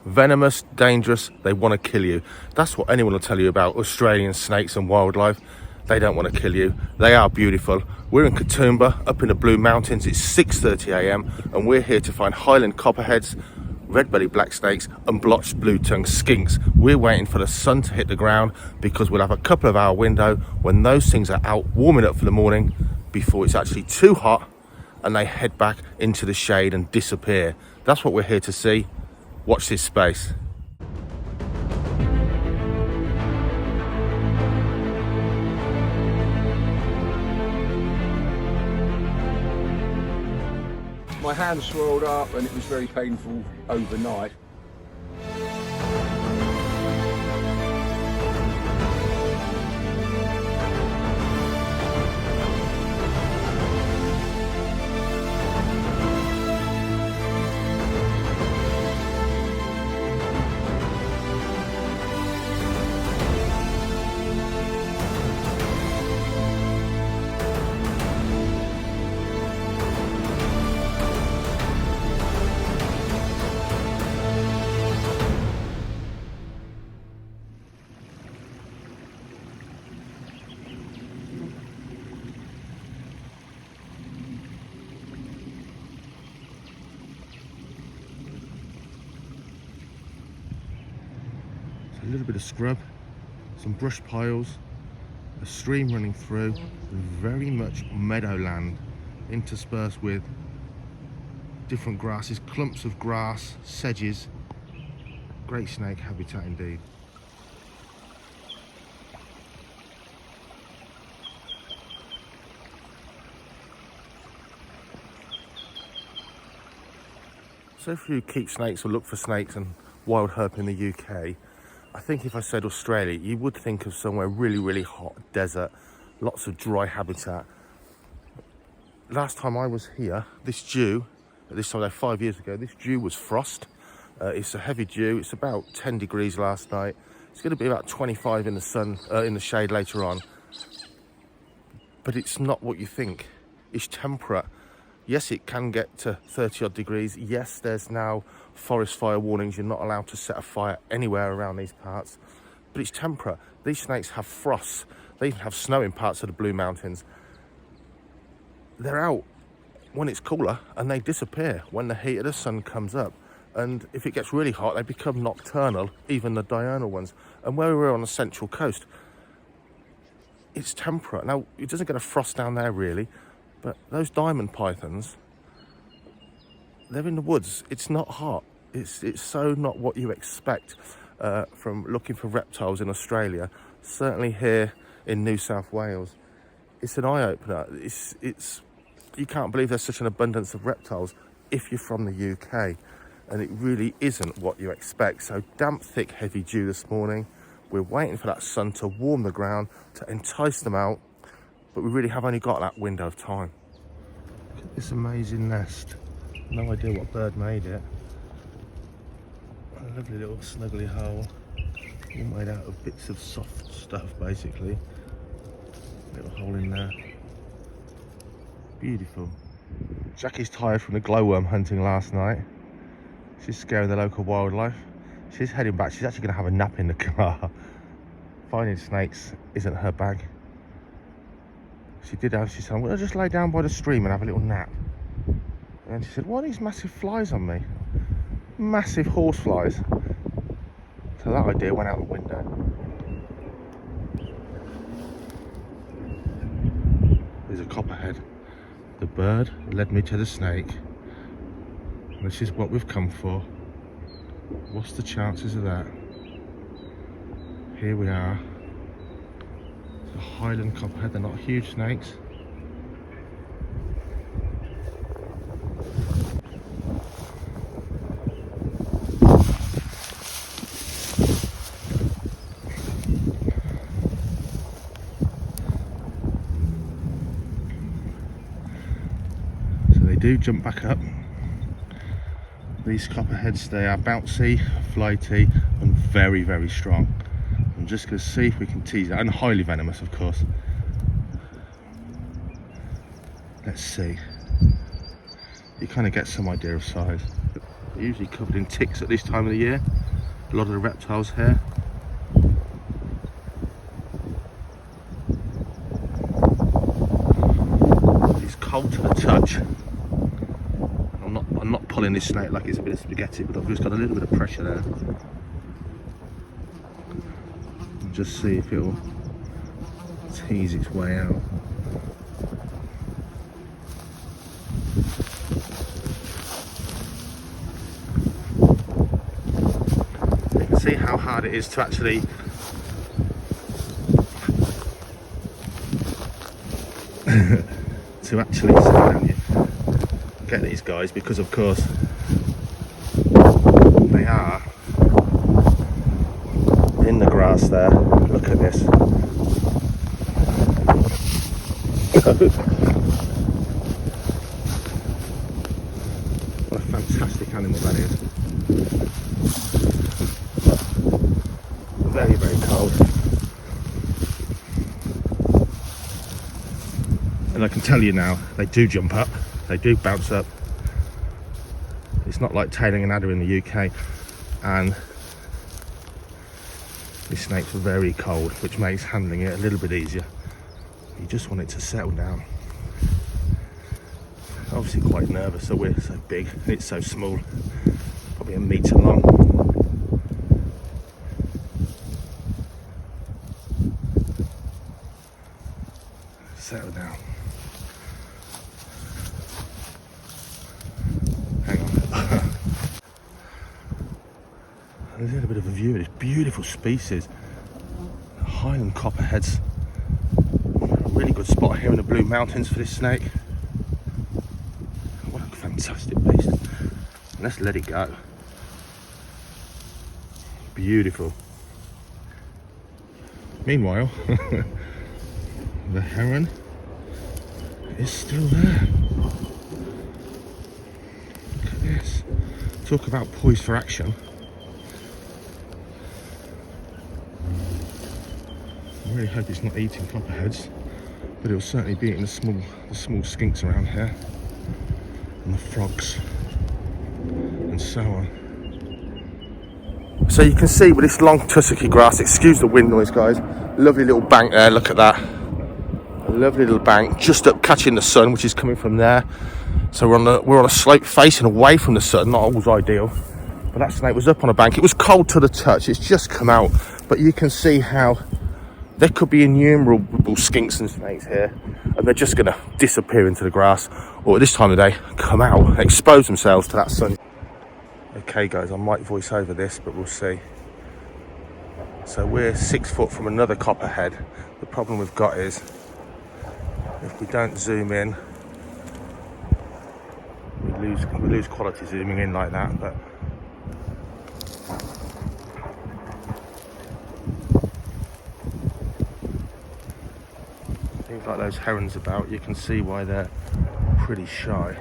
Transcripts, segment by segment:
Venomous, dangerous, they want to kill you. That's what anyone will tell you about Australian snakes and wildlife. They don't want to kill you. They are beautiful. We're in Katoomba, up in the Blue Mountains. It's 6:30 a.m. and we're here to find highland copperheads, red-bellied black snakes and blotched blue-tongued skinks. We're waiting for the sun to hit the ground because we'll have a couple of hour window when those things are out warming up for the morning before it's actually too hot and they head back into the shade and disappear. That's what we're here to see. Watch this space. My hand swelled up and it was very painful overnight. A little bit of scrub, some brush piles, a stream running through, very much meadowland interspersed with different grasses, clumps of grass, sedges. Great snake habitat indeed. So if you keep snakes or look for snakes and wild herp in the UK, I think if I said Australia, you would think of somewhere really, really hot, desert, lots of dry habitat. Last time I was here, this dew, at this time, 5 years ago, this dew was frost. It's a heavy dew. It's about 10 degrees last night. It's going to be about 25 in the sun, in the shade later on. But it's not what you think. It's temperate. Yes, it can get to 30 odd degrees. Yes, there's now forest fire warnings. You're not allowed to set a fire anywhere around these parts, but it's temperate. These snakes have frost. They even have snow in parts of the Blue Mountains. They're out when it's cooler and they disappear when the heat of the sun comes up. And if it gets really hot, they become nocturnal, even the diurnal ones. And where we're on the central coast, it's temperate. Now, it doesn't get a frost down there really, but those diamond pythons, they're in the woods. It's not hot. It's so not what you expect from looking for reptiles in Australia. Certainly here in New South Wales, it's an eye-opener. It's you can't believe there's such an abundance of reptiles if you're from the UK, and it really isn't what you expect. So damp, thick, heavy dew this morning. We're waiting for that sun to warm the ground to entice them out. But we really have only got that window of time. Look at this amazing nest. No idea what bird made it. A lovely little snuggly hole. All made out of bits of soft stuff, basically. Little hole in there. Beautiful. Jackie's tired from the glowworm hunting last night. She's scaring the local wildlife. She's heading back. She's actually going to have a nap in the car. Finding snakes isn't her bag. She said, I'm going to just lay down by the stream and have a little nap. And she said, what are these massive flies on me? Massive horse flies. So that idea went out the window. There's a copperhead. The bird led me to the snake. This is what we've come for. What's the chances of that? Here we are. The highland copperhead, they're not huge snakes. So they do jump back up. These copperheads, they are bouncy, flighty and very, very strong. I'm just going to see if we can tease that, and highly venomous of course. Let's see. You kind of get some idea of size. They're usually covered in ticks at this time of the year. A lot of the reptiles here. It's cold to the touch. I'm not pulling this snake like it's a bit of spaghetti, but I've just got a little bit of pressure there. And just see if it'll tease its way out. You can see how hard it is to actually get these guys, because of course they are in the grass there. Look at this. What a fantastic animal that is. Very, very cold. And I can tell you now, they do jump up, they do bounce up. It's not like tailing an adder in the UK, and these snakes are very cold, which makes handling it a little bit easier. You just want it to settle down. Obviously quite nervous, so we're so big and it's so small, probably a metre long. Settle down. Hang on. A little bit of a view of this beautiful species, highland copperheads. A really good spot here in the Blue Mountains for this snake. What a fantastic beast. And let's let it go. Beautiful. Meanwhile, the heron is still there. Look at this. Talk about poised for action. I really hope it's not eating copperheads, but it'll certainly be eating the small skinks around here, and the frogs, and so on. So you can see with this long tussocky grass, excuse the wind noise guys, lovely little bank there, look at that. A lovely little bank, just up catching the sun, which is coming from there. So we're on a slope facing away from the sun, not always ideal. But that snake was up on a bank. It was cold to the touch, it's just come out. But you can see how there could be innumerable skinks and snakes here, and they're just going to disappear into the grass, or at this time of day, come out, expose themselves to that sun. Okay guys, I might voice over this, but we'll see. So we're 6 foot from another copperhead. The problem we've got is, if we don't zoom in, we lose quality zooming in like that, but things like those herons about, you can see why they're pretty shy.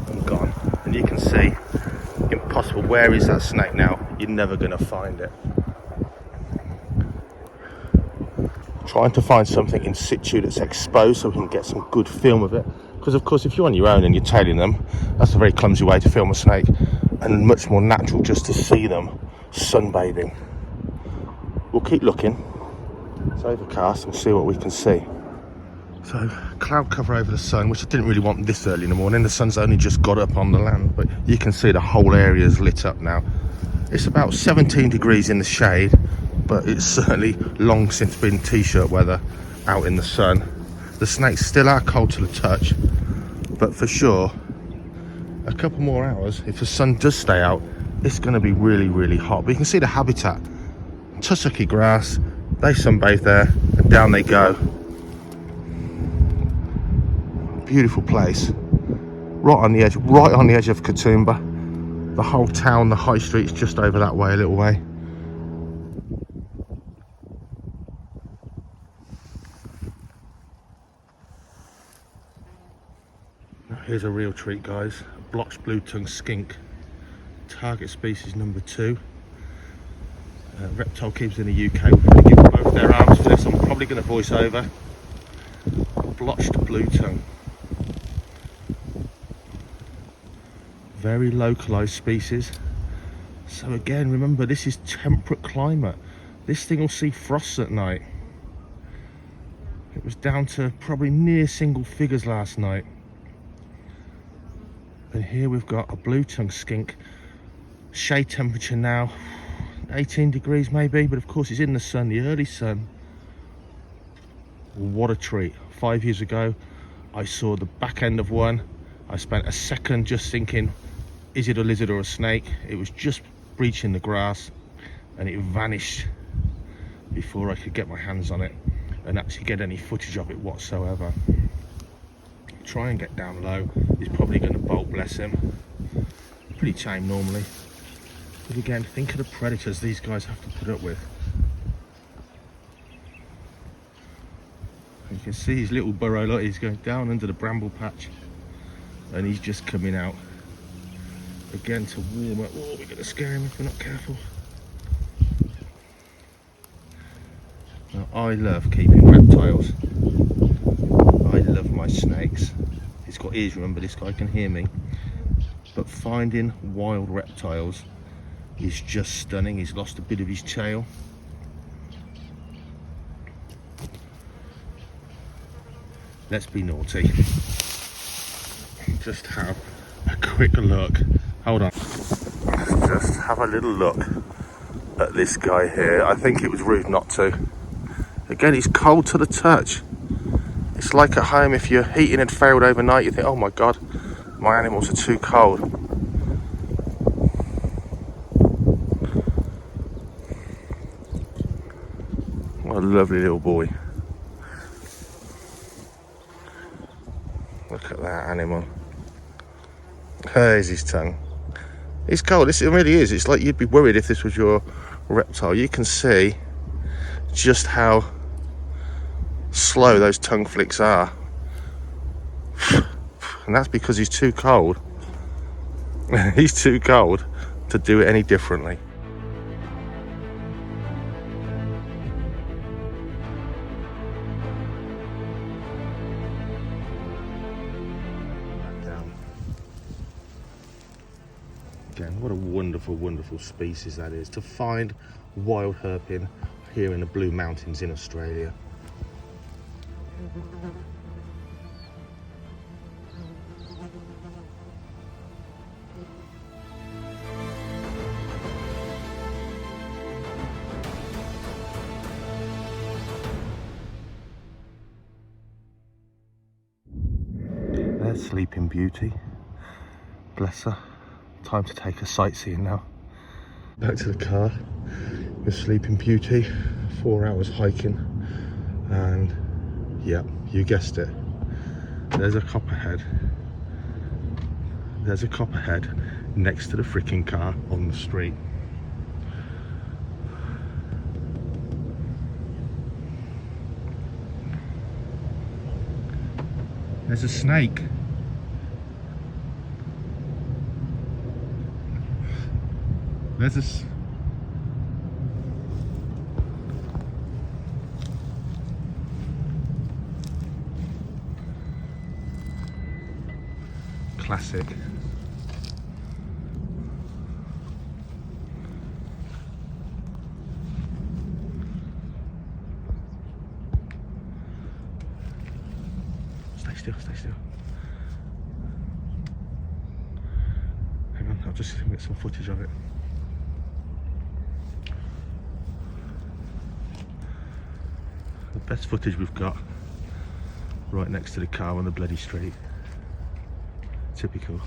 And gone. And you can see, impossible, where is that snake now? You're never going to find it. Trying to find something in situ that's exposed so we can get some good film of it. Because of course if you're on your own and you're tailing them, that's a very clumsy way to film a snake, and much more natural just to see them sunbathing. We'll keep looking. It's overcast, we'll see what we can see. So cloud cover over the sun, which I didn't really want this early in the morning. The sun's only just got up on the land, but you can see the whole area is lit up now. It's about 17 degrees in the shade, but it's certainly long since been t-shirt weather out in the sun. The snakes still are cold to the touch, but for sure a couple more hours, if the sun does stay out, it's going to be really, really hot. But you can see the habitat, tussocky grass, they sunbathe there and down they go. Beautiful place, right on the edge of Katoomba. The whole town, the high street's just over that way, a little way. Here's a real treat guys, blotched blue-tongued skink, target species number 2. Reptile keepers in the UK will probably give both their arms for this. I'm probably going to voice over. Blotched blue tongue. Very localized species. So again, remember, this is temperate climate. This thing will see frosts at night. It was down to probably near single figures last night. And here we've got a blue-tongued skink. Shade temperature now 18 degrees maybe, but of course it's in the sun, the early sun. What a treat. 5 years ago I saw the back end of one. I spent a second just thinking, is it a lizard or a snake? It was just breaching the grass and it vanished before I could get my hands on it and actually get any footage of it whatsoever. Try and get down low. He's probably going to bolt, bless him. Pretty tame normally, but again, think of the predators these guys have to put up with. You can see his little burrow, look, he's going down under the bramble patch and he's just coming out again to warm up. Oh, we're going to scare him if we're not careful. Now, I love keeping reptiles. I love my snakes. He's got ears, remember, this guy can hear me. But finding wild reptiles is just stunning. He's lost a bit of his tail. Let's be naughty. Just have a quick look. Hold on. Just have a little look at this guy here. I think it was rude not to. Again, he's cold to the touch. It's like at home, if your heating had failed overnight, you think, oh my God, my animals are too cold. What a lovely little boy. Look at that animal. There's his tongue. It's cold, it really is. It's like you'd be worried if this was your reptile. You can see just how slow those tongue flicks are. And that's because he's too cold. He's too cold to do it any differently. Again, what a wonderful, wonderful species that is. To find wild herping here in the Blue Mountains in Australia. There's Sleeping Beauty. Bless her. Time to take her sightseeing now. Back to the car with Sleeping Beauty. 4 hours hiking, and yeah, you guessed it. There's a copperhead. There's a copperhead next to the freaking car on the street. There's a snake. There's a... Classic. Stay still, stay still. Hang on, I'll just get some footage of it. The best footage we've got right next to the car on the bloody street. Typical.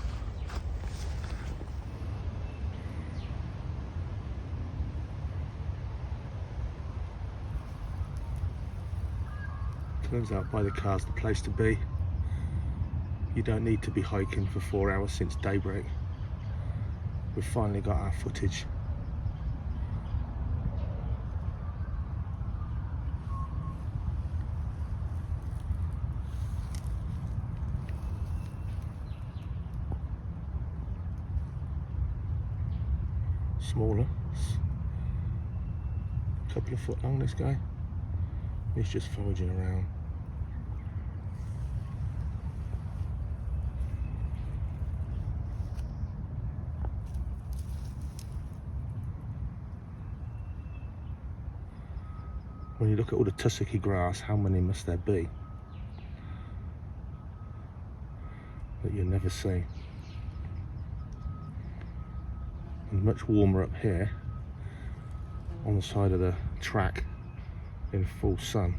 Turns out by the car's the place to be. You don't need to be hiking for 4 hours since daybreak. We've finally got our footage. Smaller, a couple of foot long, this guy. He's just foraging around. When you look at all the tussocky grass, how many must there be that you'll never see? And much warmer up here on the side of the track in full sun.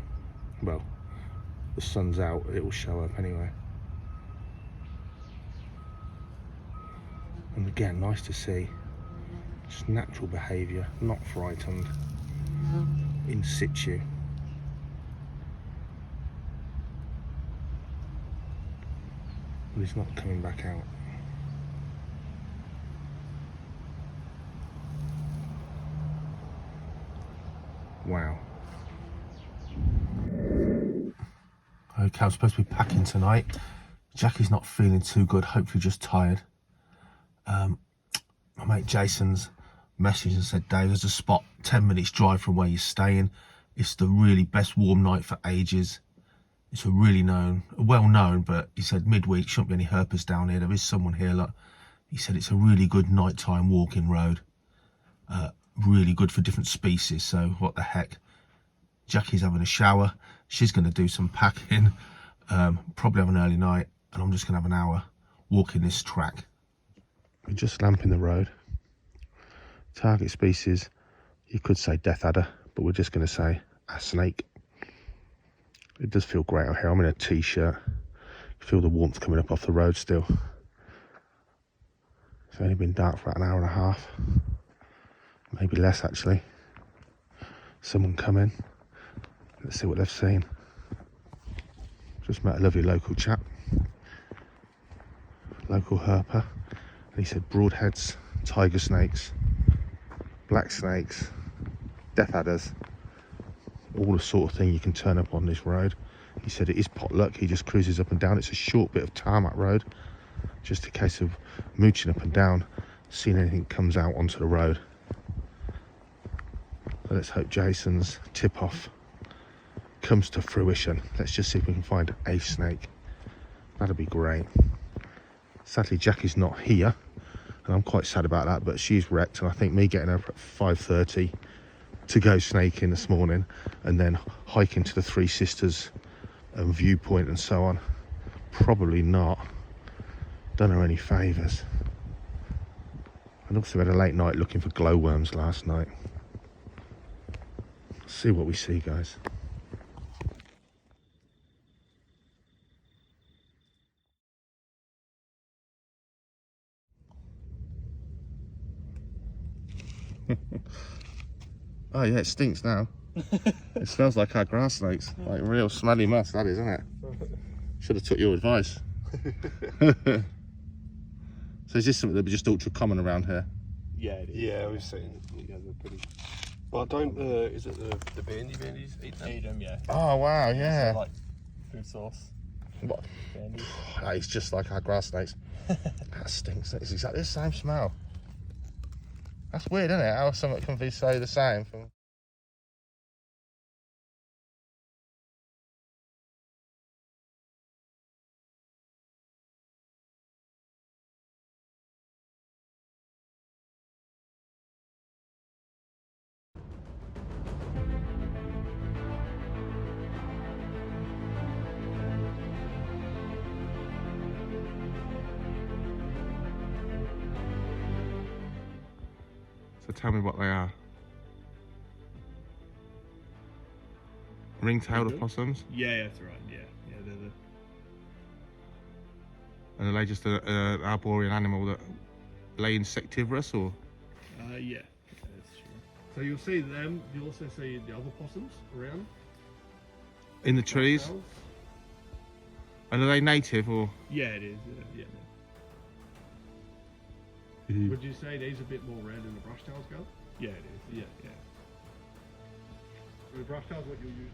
Well, the sun's out, it will show up anyway. And again, nice to see just natural behaviour, not frightened, in situ. And he's not coming back out. Wow. Okay, I'm supposed to be packing tonight. Jackie's not feeling too good, hopefully just tired. My mate Jason's messaged and said, Dave, there's a spot 10 minutes drive from where you're staying. It's the really best warm night for ages. It's a really well known, but he said midweek shouldn't be any herpers down here. There is someone here, look. He said it's a really good nighttime walking road. Really good for different species, so what the heck. Jackie's having a shower. She's going to do some packing, probably have an early night, and I'm just going to have an hour walking this track. We're just lamping the road. Target species, you could say death adder, but we're just going to say a snake. It does feel great out here. I'm in a t-shirt. Feel the warmth coming up off the road still. It's only been dark for about an hour and a half. Maybe less actually. Someone come in. Let's see what they've seen. Just met a lovely local chap. Local herper. And he said broadheads, tiger snakes, black snakes, death adders. All the sort of thing you can turn up on this road. He said it is potluck. He just cruises up and down. It's a short bit of tarmac road. Just a case of mooching up and down, seeing anything comes out onto the road. So let's hope Jason's tip-off comes to fruition. Let's just see if we can find a snake. That'd be great. Sadly, Jackie's not here, and I'm quite sad about that, but she's wrecked, and I think me getting up at 5:30 to go snaking this morning and then hiking to the Three Sisters viewpoint and so on, probably not done her any favours. And also had a late night looking for glowworms last night. See what we see, guys. Oh yeah, it stinks now. It smells like our grass snakes. Like real smelly mess, that is, isn't it? Should have took your advice. So is this something that just ultra common around here? Yeah, it is. Yeah, we've seen. Yeah, they're pretty. But don't. Is it the bandies eat them? Eat them, yeah. Oh wow, yeah. So, like food source. What? Bandies. It's just like our grass snakes. That stinks. It's exactly the same smell. That's weird, isn't it? How something can be so the same from... So tell me what they are. Ring-tailed opossums? Yeah, that's right. Yeah, yeah, they're the. And are they just an arboreal animal that lay insectivorous, or? Yeah, that's true. So you'll see them. You'll also see the other possums around. In the trees? Themselves. And are they native, or? Yeah, it is. Yeah. Would you say these are a bit more red than the brush tails go? Yeah, it is. Yeah. The brush tails what you'll use.